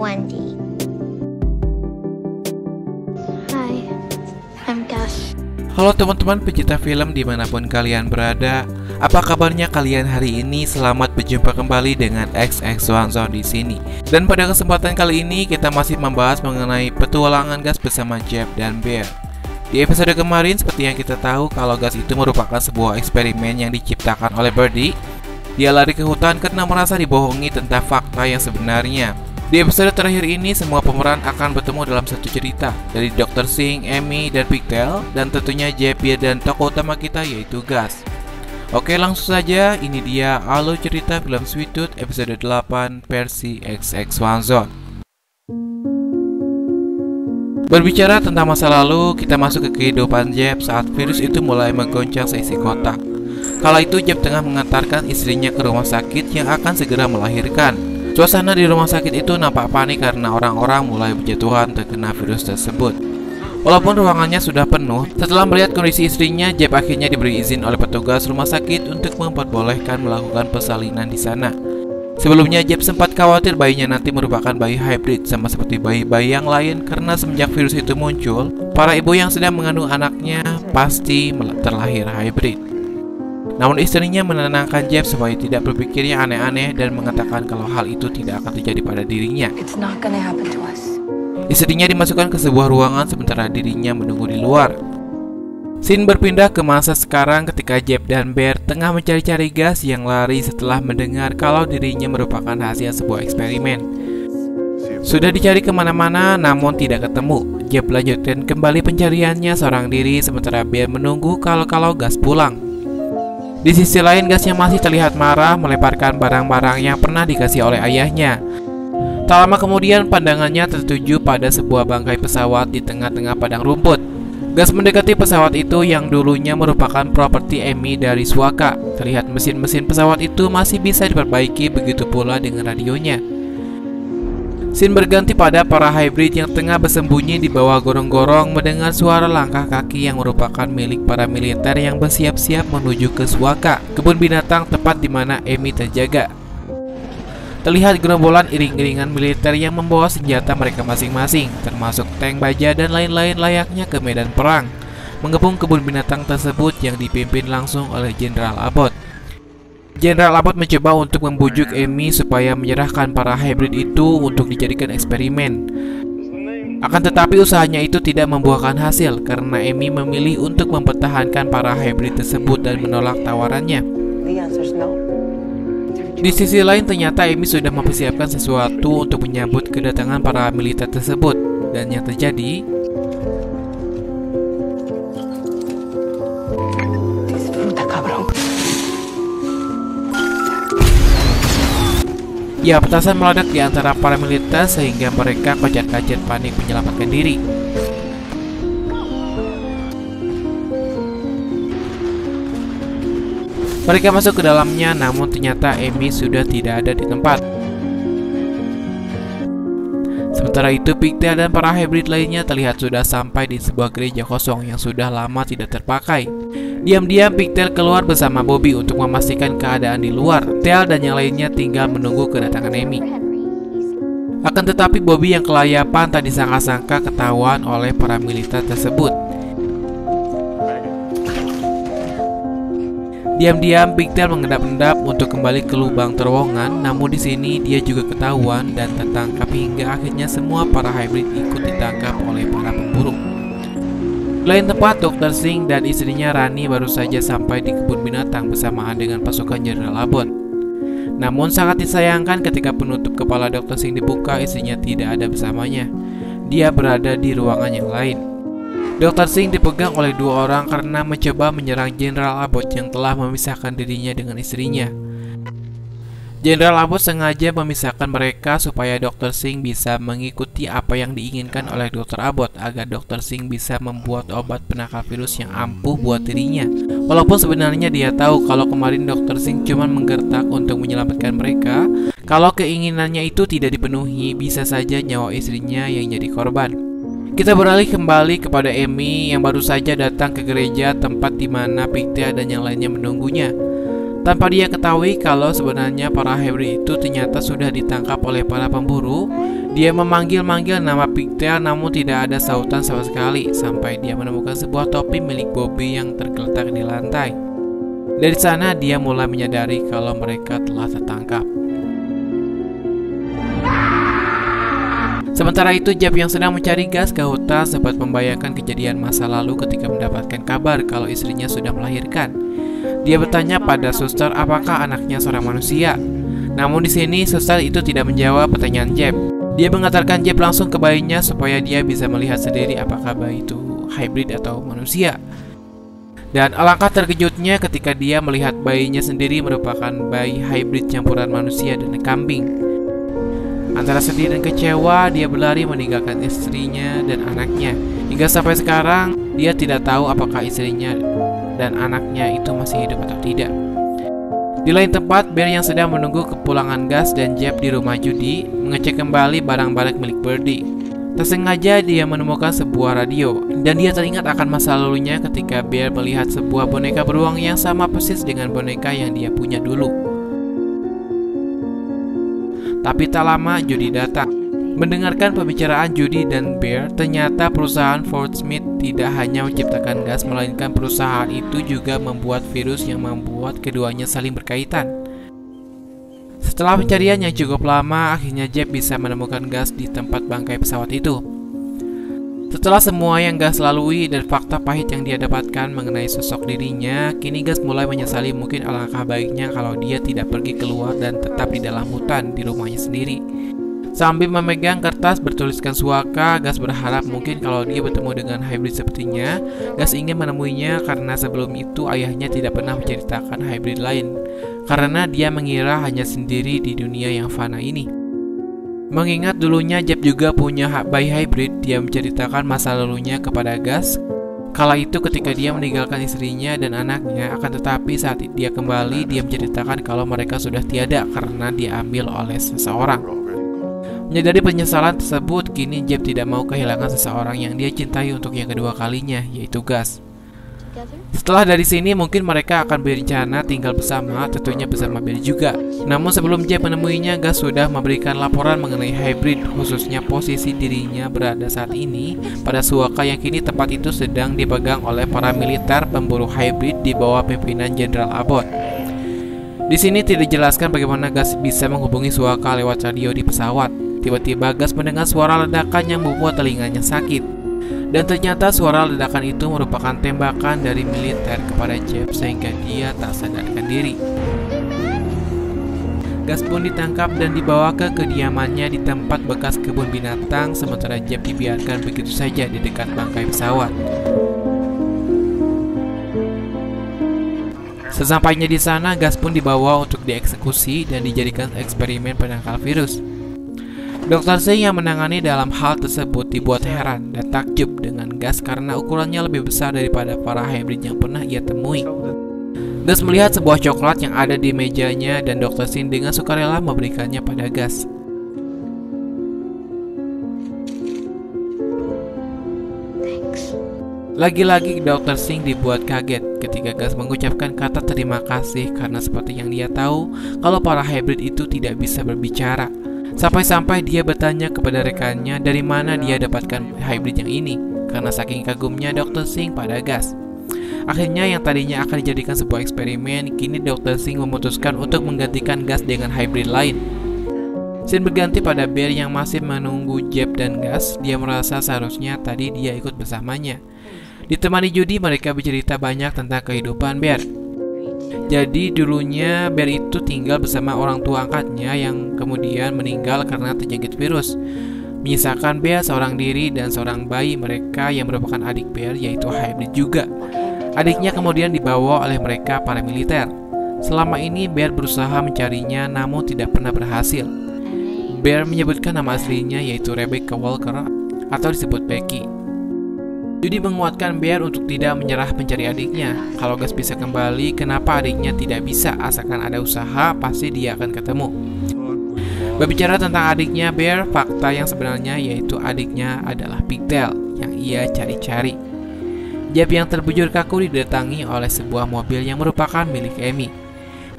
Wendy. Hi, I'm Gus. Halo teman-teman pecinta film dimanapun kalian berada. Apa kabarnya kalian hari ini? Selamat berjumpa kembali dengan XX1Zone di sini. Dan pada kesempatan kali ini kita masih membahas mengenai petualangan Gus bersama Jeb dan Bear. Di episode kemarin seperti yang kita tahu kalau Gus itu merupakan sebuah eksperimen yang diciptakan oleh Birdie. Dia lari ke hutan karena merasa dibohongi tentang fakta yang sebenarnya. Di episode terakhir ini, semua pemeran akan bertemu dalam satu cerita dari Dr. Singh, Amy, dan Pigtail, dan tentunya Jeb, Bear, dan tokoh utama kita yaitu Gus. Oke, langsung saja, ini dia alur cerita film Sweet Tooth episode 8 versi XX1Zone. Berbicara tentang masa lalu, kita masuk ke kehidupan Jeb saat virus itu mulai menggoncang seisi kota. Kala itu Jeb tengah mengantarkan istrinya ke rumah sakit yang akan segera melahirkan. Suasana di rumah sakit itu nampak panik karena orang-orang mulai berjatuhan terkena virus tersebut. Walaupun ruangannya sudah penuh, setelah melihat kondisi istrinya, Jeb akhirnya diberi izin oleh petugas rumah sakit untuk memperbolehkan melakukan persalinan di sana. Sebelumnya Jeb sempat khawatir bayinya nanti merupakan bayi hybrid sama seperti bayi-bayi yang lain karena semenjak virus itu muncul, para ibu yang sedang mengandung anaknya pasti terlahir hybrid. Namun istrinya menenangkan Jeb supaya tidak berpikir yang aneh-aneh dan mengatakan kalau hal itu tidak akan terjadi pada dirinya. Istrinya dimasukkan ke sebuah ruangan sementara dirinya menunggu di luar. Scene berpindah ke masa sekarang ketika Jeb dan Bear tengah mencari-cari Gus yang lari setelah mendengar kalau dirinya merupakan hasil sebuah eksperimen. Sudah dicari kemana-mana namun tidak ketemu. Jeb melanjutkan kembali pencariannya seorang diri sementara Bear menunggu kalau Gus pulang. Di sisi lain, Gus yang masih terlihat marah melemparkan barang-barang yang pernah dikasih oleh ayahnya. Tak lama kemudian pandangannya tertuju pada sebuah bangkai pesawat di tengah-tengah padang rumput. Gus mendekati pesawat itu yang dulunya merupakan properti Amy dari Swaka. Terlihat mesin-mesin pesawat itu masih bisa diperbaiki, begitu pula dengan radionya. Scene berganti pada para hybrid yang tengah bersembunyi di bawah gorong-gorong mendengar suara langkah kaki yang merupakan milik para militer yang bersiap-siap menuju ke Swaka, kebun binatang tepat di mana Amy terjaga. Terlihat gerombolan iring-iringan militer yang membawa senjata mereka masing-masing, termasuk tank baja dan lain-lain layaknya ke medan perang, mengepung kebun binatang tersebut yang dipimpin langsung oleh Jenderal Abbott. Jenderal Abbott mencoba untuk membujuk Amy supaya menyerahkan para hybrid itu untuk dijadikan eksperimen. Akan tetapi usahanya itu tidak membuahkan hasil karena Amy memilih untuk mempertahankan para hybrid tersebut dan menolak tawarannya. Di sisi lain ternyata Amy sudah mempersiapkan sesuatu untuk menyambut kedatangan para militer tersebut. Dan yang terjadi, ya, petasan meledak di antara para militer sehingga mereka kocar-kacir panik menyelamatkan diri. Mereka masuk ke dalamnya, namun ternyata Amy sudah tidak ada di tempat. Sementara itu, Pigtail dan para hybrid lainnya terlihat sudah sampai di sebuah gereja kosong yang sudah lama tidak terpakai. Diam-diam Pigtail keluar bersama Bobby untuk memastikan keadaan di luar. Tail dan yang lainnya tinggal menunggu kedatangan Amy. Akan tetapi Bobby yang kelayapan tak disangka-sangka ketahuan oleh para militer tersebut. Diam-diam Pigtail mengendap-endap untuk kembali ke lubang terowongan, namun di sini dia juga ketahuan dan tertangkap hingga akhirnya semua para hybrid ikut ditangkap oleh para pemburu. Lain tempat, Dr. Singh dan istrinya Rani baru saja sampai di kebun binatang bersamaan dengan pasukan Jenderal Abbott. Namun sangat disayangkan ketika penutup kepala Dr. Singh dibuka, istrinya tidak ada bersamanya. Dia berada di ruangan yang lain. Dr. Singh dipegang oleh dua orang karena mencoba menyerang Jenderal Abbott yang telah memisahkan dirinya dengan istrinya. Jenderal Abbott sengaja memisahkan mereka supaya Dr. Singh bisa mengikuti apa yang diinginkan oleh Dr. Abbott agar Dr. Singh bisa membuat obat penangkal virus yang ampuh buat dirinya. Walaupun sebenarnya dia tahu kalau kemarin Dr. Singh cuma menggertak untuk menyelamatkan mereka, kalau keinginannya itu tidak dipenuhi, bisa saja nyawa istrinya yang jadi korban. Kita beralih kembali kepada Amy yang baru saja datang ke gereja tempat di mana Pigtail dan yang lainnya menunggunya. Tanpa dia ketahui kalau sebenarnya para hybrid itu ternyata sudah ditangkap oleh para pemburu, dia memanggil-manggil nama Pigtail namun tidak ada sautan sama sekali, sampai dia menemukan sebuah topi milik Bobby yang tergeletak di lantai. Dari sana dia mulai menyadari kalau mereka telah tertangkap. Sementara itu, Jeb yang sedang mencari gas ke hutan sempat membayangkan kejadian masa lalu ketika mendapatkan kabar kalau istrinya sudah melahirkan. Dia bertanya pada suster apakah anaknya seorang manusia. Namun di sini suster itu tidak menjawab pertanyaan Jeb. Dia mengantarkan Jeb langsung ke bayinya supaya dia bisa melihat sendiri apakah bayi itu hybrid atau manusia. Dan alangkah terkejutnya ketika dia melihat bayinya sendiri merupakan bayi hybrid campuran manusia dan kambing. Antara sedih dan kecewa, dia berlari meninggalkan istrinya dan anaknya. Hingga sampai sekarang, dia tidak tahu apakah istrinya dan anaknya itu masih hidup atau tidak. Di lain tempat, Bear yang sedang menunggu kepulangan Gus dan Jeb di rumah Judy mengecek kembali barang-barang milik Birdie. Tersengaja dia menemukan sebuah radio, dan dia teringat akan masa lalunya ketika Bear melihat sebuah boneka beruang yang sama persis dengan boneka yang dia punya dulu. Tapi tak lama Judy datang. Mendengarkan pembicaraan Judy dan Bear, ternyata perusahaan Fort Smith tidak hanya menciptakan gas, melainkan perusahaan itu juga membuat virus yang membuat keduanya saling berkaitan. Setelah pencarian yang cukup lama, akhirnya Jeb bisa menemukan gas di tempat bangkai pesawat itu. Setelah semua yang Gus lalui dan fakta pahit yang dia dapatkan mengenai sosok dirinya, kini Gus mulai menyesali mungkin alangkah baiknya kalau dia tidak pergi keluar dan tetap di dalam hutan di rumahnya sendiri. Sambil memegang kertas bertuliskan suaka, Gus berharap mungkin kalau dia bertemu dengan hybrid sepertinya, Gus ingin menemuinya karena sebelum itu ayahnya tidak pernah menceritakan hybrid lain, karena dia mengira hanya sendiri di dunia yang fana ini. Mengingat dulunya Jeb juga punya bayi hybrid, dia menceritakan masa lalunya kepada Gus. Kala itu ketika dia meninggalkan istrinya dan anaknya, akan tetapi saat dia kembali, dia menceritakan kalau mereka sudah tiada karena diambil oleh seseorang. Menyadari penyesalan tersebut, kini Jeb tidak mau kehilangan seseorang yang dia cintai untuk yang kedua kalinya, yaitu Gus. Setelah dari sini mungkin mereka akan berencana tinggal bersama, tentunya bersama Bear juga. Namun sebelum Jeb menemuinya, Gus sudah memberikan laporan mengenai hybrid, khususnya posisi dirinya berada saat ini pada suaka yang kini tempat itu sedang dipegang oleh para militer pemburu hybrid di bawah pimpinan Jenderal Abbott. Di sini tidak dijelaskan bagaimana Gus bisa menghubungi suaka lewat radio di pesawat. Tiba-tiba Gus mendengar suara ledakan yang membuat telinganya sakit. Dan ternyata suara ledakan itu merupakan tembakan dari militer kepada Jeb sehingga dia tak sadarkan diri. Gus pun ditangkap dan dibawa ke kediamannya di tempat bekas kebun binatang, sementara Jeb dibiarkan begitu saja di dekat bangkai pesawat. Sesampainya di sana, Gus pun dibawa untuk dieksekusi dan dijadikan eksperimen penangkal virus. Dr. Singh yang menangani dalam hal tersebut dibuat heran dan takjub dengan Gus karena ukurannya lebih besar daripada para hybrid yang pernah ia temui. Gus melihat sebuah coklat yang ada di mejanya dan Dr. Singh dengan sukarela memberikannya pada Gus. Lagi-lagi Dr. Singh dibuat kaget ketika Gus mengucapkan kata terima kasih karena seperti yang dia tahu kalau para hybrid itu tidak bisa berbicara. Sampai-sampai dia bertanya kepada rekannya dari mana dia dapatkan hybrid yang ini, karena saking kagumnya Dr. Singh pada Gus. Akhirnya yang tadinya akan dijadikan sebuah eksperimen, kini Dr. Singh memutuskan untuk menggantikan Gus dengan hybrid lain. Scene berganti pada Bear yang masih menunggu Jeb dan Gus. Dia merasa seharusnya tadi dia ikut bersamanya. Ditemani Judy, mereka bercerita banyak tentang kehidupan Bear. Jadi dulunya Bear itu tinggal bersama orang tua angkatnya yang kemudian meninggal karena terjangkit virus, menyisakan Bear seorang diri dan seorang bayi mereka yang merupakan adik Bear, yaitu hybrid juga. Adiknya kemudian dibawa oleh mereka para militer. Selama ini Bear berusaha mencarinya namun tidak pernah berhasil. Bear menyebutkan nama aslinya yaitu Rebecca Walker atau disebut Becky. Judy menguatkan Bear untuk tidak menyerah mencari adiknya. Kalau Gus bisa kembali, kenapa adiknya tidak bisa? Asalkan ada usaha, pasti dia akan ketemu. Berbicara tentang adiknya Bear, fakta yang sebenarnya yaitu adiknya adalah Pigtail yang ia cari-cari. Jeb yang terbujur kaku didatangi oleh sebuah mobil yang merupakan milik Amy.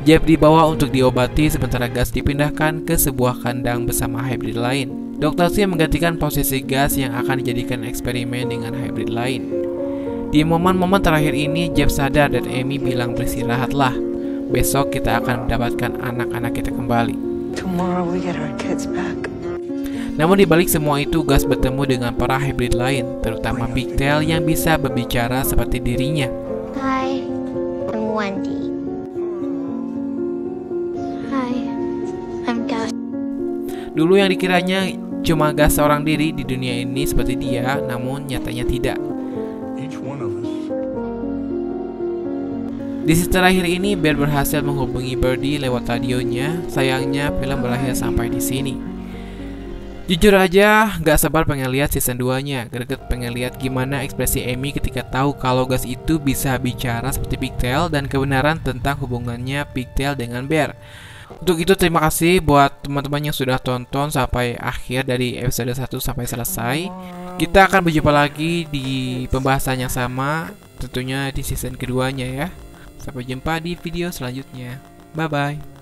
Jeb dibawa untuk diobati sementara Gus dipindahkan ke sebuah kandang bersama hybrid lain. Dr. Sim menggantikan posisi Gus yang akan dijadikan eksperimen dengan hybrid lain. Di momen-momen terakhir ini, Jeb sadar dan Amy bilang beristirahatlah. Besok kita akan mendapatkan anak-anak kita kembali. Tomorrow we get our kids back. Namun dibalik semua itu, Gus bertemu dengan para hybrid lain, terutama Pigtail yang bisa berbicara seperti dirinya. Hi, I'm Wendy. Hi, I'm Gus. Dulu yang dikiranya cuma Gus seorang diri di dunia ini seperti dia, namun nyatanya tidak. Di sisi terakhir ini, Bear berhasil menghubungi Birdie lewat radionya. Sayangnya, film berakhir sampai di sini. Jujur aja, gak sabar pengen lihat season 2-nya. Greget pengen lihat gimana ekspresi Amy ketika tahu kalau Gus itu bisa bicara seperti Pigtail dan kebenaran tentang hubungannya Pigtail dengan Bear. Untuk itu terima kasih buat teman-teman yang sudah tonton sampai akhir dari episode 1 sampai selesai. Kita akan berjumpa lagi di pembahasan yang sama, tentunya di season keduanya ya. Sampai jumpa di video selanjutnya. Bye bye.